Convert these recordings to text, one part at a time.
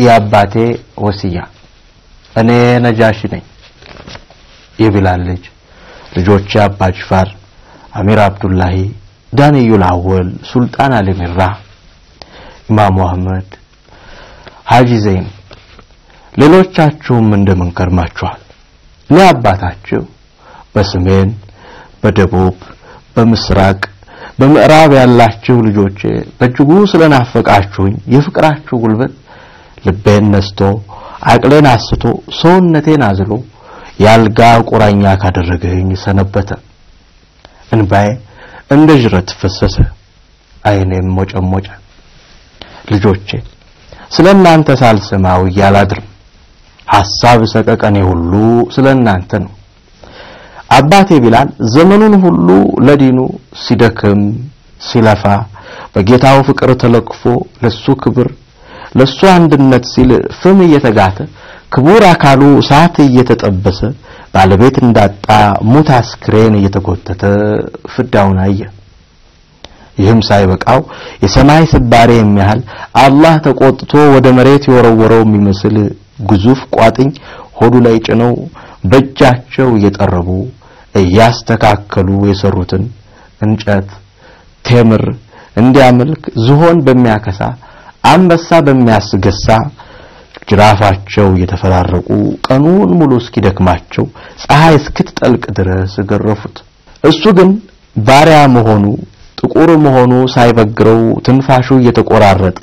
የአባቴ ወሲያ እኔ ነጃሺ ነኝ የቢላል ልጆች አባ ጅፋር አሚር አብዱላሂ ዳንኤል አወል ሱልጣን አሊ ሚራ ኢማም አህመድ ሐጂ ዘይን ሌሎቻችሁም እንደምን ከርማችኋል ለአባታችሁ በሰሜን በደቡብ በምስራቅ በምዕራብ ያላችሁ ልጆች በእጅጉ ስለናፈቃችሁኝ የፍቅራችሁ ጉልበት ልቤን ነስቶ አቅሌን አስቶ ሰውነቴን አዝሎ ያልጋ ቁራኛ ካደረገኝ ሰነበተ እንባዬ እንደ ጅረት ፈሰሰ አይኔም ሞጨሞጨ ልጆቼ ስለናንተ ሳልሰማው ያላድርም ሐሳብ ሰቀቀኔ ሁሉ ስለናንተ ነው አባቴ ቢላል ዘመኑን ሁሉ ለዲኑ ሲደክም ሲለፋ በጌታው ፍቅር ተለክፎ ለሱ ክብር ለሱ አንድነት ሲል ፍም እየተጋተ ክቡር አካሉ ሳት እየተጠበሰ ባለቤት እንዳጣ ሙት አስክሬን እየተጎተተ ፍዳውን አየ ይህም ሳይበቃው የሰማይ ስባሬ የሚያህል አላህ ተቆጥቶ ወደ መሬት የወረወረው የሚመስል ግዙፍ ቋጥኝ ሆዱ ላይ ጭነው በእጃቸው እየጠረቡ እያስተካከሉ የሰሩትን እንጨት ቴምር እንዲያመልክ ዝሆን በሚያከሳ አንበሳ በሚያስገሳ ጅራፋቸው እየተፈራረቁ ቀኑን ሙሉ እስኪደክማቸው ፀሐይ እስክትጠልቅ ድረስ ገረፉት እሱ ግን ባሪያ መሆኑ ጥቁር መሆኑ ሳይበግረው ትንፋሹ እየተቆራረጠ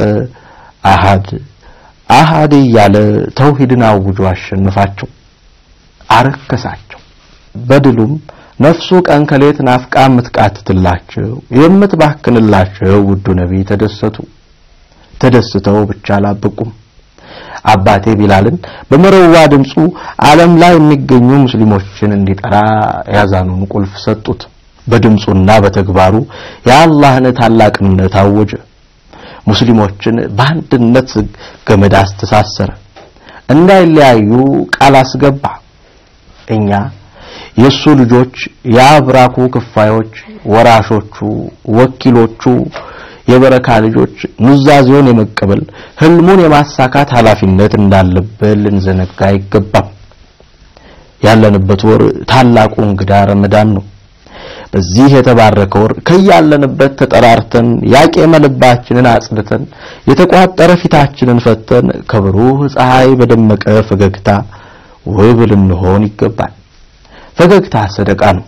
አሃድ ያለ ተውሂድን አውጆ አሸነፋቸው አረከሳቸው በድሉም ነፍሱ ቀን ከሌት ናፍቃ ምትቃትትላቸው የምትባክንላቸው ውዱ ነብይ ተደስተው ብቻ አላበቁም አባቴ ቢላልን በመረዋ ድምጹ ዓለም ላይ የሚገኙ ሙስሊሞችን እንዲጠራ ያዛኑን ቁልፍ ሰጡት በድምጹና በተግባሩ የአላህን ታላቅነት አወጀ ሙስሊሞችን በአንድነት ገመድ አስተሳሰረ እንዳይለያዩ ቃል አስገባ እኛ የሱ ልጆች ያብራኩ ክፋዮች ወራሾቹ ወኪሎቹ የበረካ ልጆች ኑዛዜውን የመቀበል ህልሙን የማሳካት ኃላፊነት እንዳለበት ልንዘነጋ አይገባም ያለንበት ወር ታላቁ እንግዳ ረመዳን ነው በዚህ የተባረከ ወር ከያለንበት ተጠራርተን ያቄመ ልባችንን አጽድተን የተቋጠረ ፊታችንን ፈተን ከብሩህ ፀሐይ በደመቀ ፈገግታ ውብ ልንሆን ይገባል ፈገግታ ሰደቃ ነው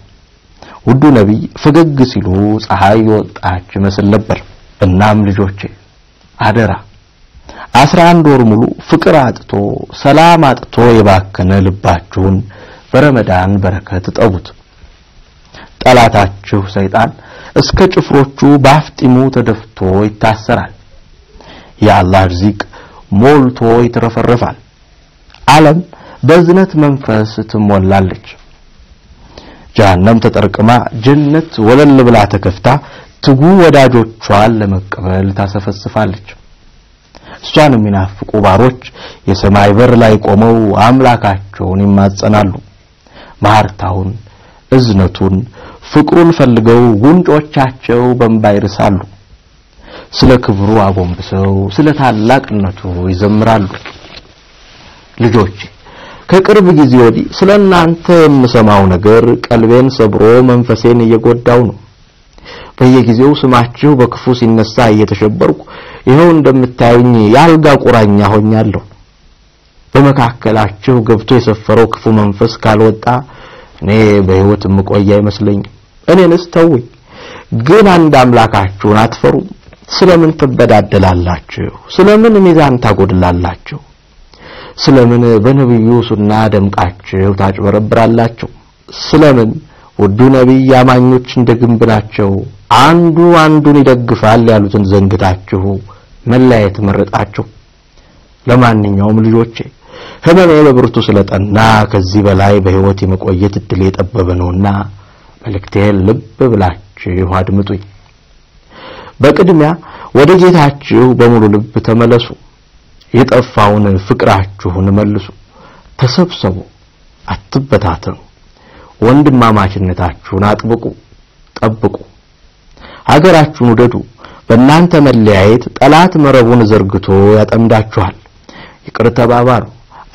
ውዱ ነብይ ፈገግ ሲሉ ፀሐይ ወጣች መስል ነበር እናም ልጆቼ አደራ 11 ወር ሙሉ ፍቅር አጥቶ ሰላም አጥቶ የባከነ ልባችሁን በረመዳን በረከት ጠቡት ጠላታችሁ ሰይጣን እስከ ጭፍሮቹ ባፍጢሙ ተደፍቶ ይታሰራል የአላህ ርዚቅ ሞልቶ ይትረፈረፋል ዓለም በዝነት መንፈስ ትሞላለች ጀሃነም ተጠርቅማ ጀነት ወለል ብላ ተከፍታ ትጉ ወዳጆቿን ለመቀበል ታሰፈስፋለች እሷን የሚናፍቁ ባሮች የሰማይ በር ላይ ቆመው አምላካቸውን ይማጸናሉ ማርታውን እዝነቱን ፍቅሩን ፈልገው ጉንጮቻቸው በእንባ ይርሳሉ ስለ ክብሩ አጎንብሰው ስለ ታላቅነቱ ይዘምራሉ ልጆች ከቅርብ ጊዜ ወዲህ ስለናንተ የምሰማው ነገር ቀልቤን ሰብሮ መንፈሴን እየጎዳው ነው በየጊዜው ስማችሁ በክፉ ሲነሳ እየተሸበርኩ ይሄው እንደምታዩኝ ያልጋ ቁራኛ ሆኛለሁ በመካከላችሁ ገብቶ የሰፈረው ክፉ መንፈስ ካልወጣ እኔ በህይወት ምቆያ አይመስለኝም እኔንስ ተውኝ ግን አንድ አምላካችሁን አትፈሩ ስለምን ትበዳደላላችሁ ስለምን ሚዛን ታጎድላላችሁ ስለምን በነብዩ ሱና ደምቃችሁ ታጭበረብራላችሁ ስለምን ውዱ ነብይ ያማኞች እንደግንብናቸው አንዱ አንዱን ይደግፋል ያሉትን ዘንግታችሁ መላየት መረጣችሁ ለማንኛውም ልጆቼ ህመሜ በብርቱ ስለጠና ከዚህ በላይ በህይወት የመቆየት እድል የጠበበ ነውና መልእክቴን ልብ ብላችሁ አድምጡኝ በቅድሚያ ወደ ጌታችሁ በሙሉ ልብ ተመለሱ የጠፋውን ፍቅራችሁን መልሱ ተሰብሰቡ አትበታተኑ ወንድማማችነታችሁን አጥብቁ ጠብቁ ሀገራችሁን ወደዱ በእናንተ መለያየት ጠላት መረቡን ዘርግቶ ያጠምዳችኋል ይቅር ተባባሉ።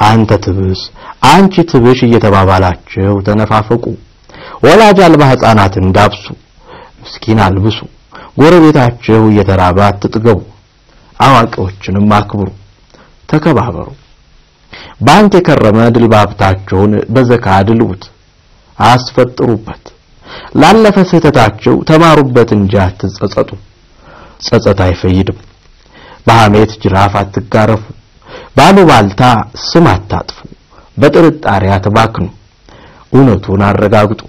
አንተ ትብስ አንቺ ትብሽ እየተባባላችሁ ተነፋፈቁ። ወላጅ አልባ ሕፃናትን ዳብሱ፣ ምስኪን አልብሱ። ጎረቤታችሁ እየተራበ አትጥገቡ። አዋቂዎችንም አክብሩ፣ ተከባበሩ። ባንተ የከረመ ድልባብታችሁን በዘካ አድልቡት፣ አስፈጥሩበት። ላለፈ ስህተታችሁ ተማሩበት እንጂ አትጸጸቱ። ጸጸት አይፈይድም። በሐሜት ጅራፍ አትጋረፉ። ባሉባልታ ስም አታጥፉ። በጥርጣሬ አትባክኑ። እውነቱን አረጋግጡ።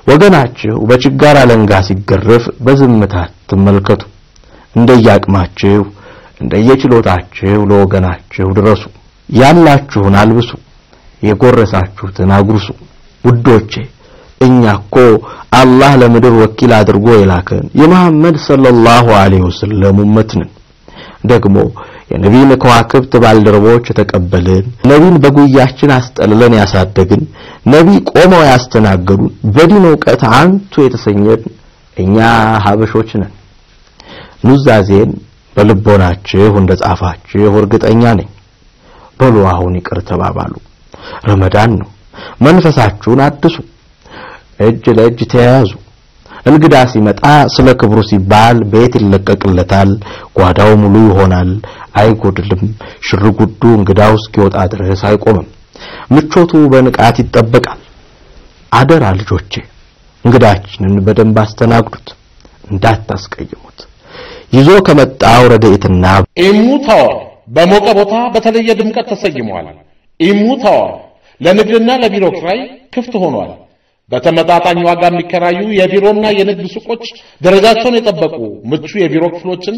ወገናችሁ በችጋር አለንጋ ሲገረፍ በዝምታ ተመልከቱ። እንደያቅማችሁ እንደየችሎታችሁ ለወገናችሁ ድረሱ። ያላችሁን አልብሱ፣ የጎረሳችሁትን አጉርሱ። ውዶቼ እኛኮ አላህ ለምድር ወኪል አድርጎ የላከን የመሐመድ ሰለላሁ ዐለይሂ ወሰለም ኡመት ነን። ደግሞ የነቢይን ከዋክብት ባልደረቦች ተቀበልን፣ ነቢይን በጉያችን አስጠልለን ያሳደግን፣ ነቢይ ቆመው ያስተናገዱን፣ በዲን ዕውቀት አንቱ የተሰኘን እኛ ሀበሾች ነን። ኑዛዜን በልቦናችሁ እንደጻፋችሁ እርግጠኛ ነኝ። በሉ አሁን ይቅር ተባባሉ። ረመዳን ነው። መንፈሳችሁን አድሱ። እጅ ለእጅ ተያያዙ። እንግዳ ሲመጣ ስለ ክብሩ ሲባል ቤት ይለቀቅለታል፣ ጓዳው ሙሉ ይሆናል፣ አይጎድልም። ሽርጉዱ እንግዳው እስኪወጣ ድረስ አይቆምም። ምቾቱ በንቃት ይጠበቃል። አደራ ልጆቼ እንግዳችንን በደንብ አስተናግዱት፣ እንዳታስቀይሙት። ይዞ ከመጣው ረድኤትና ኢሙታው በሞቀ ቦታ በተለየ ድምቀት ተሰይሟል። ኢሙታው ለንግድና ለቢሮ ኪራይ ክፍት ሆኗል። በተመጣጣኝ ዋጋ የሚከራዩ የቢሮና የንግድ ሱቆች ደረጃቸውን የጠበቁ ምቹ የቢሮ ክፍሎችን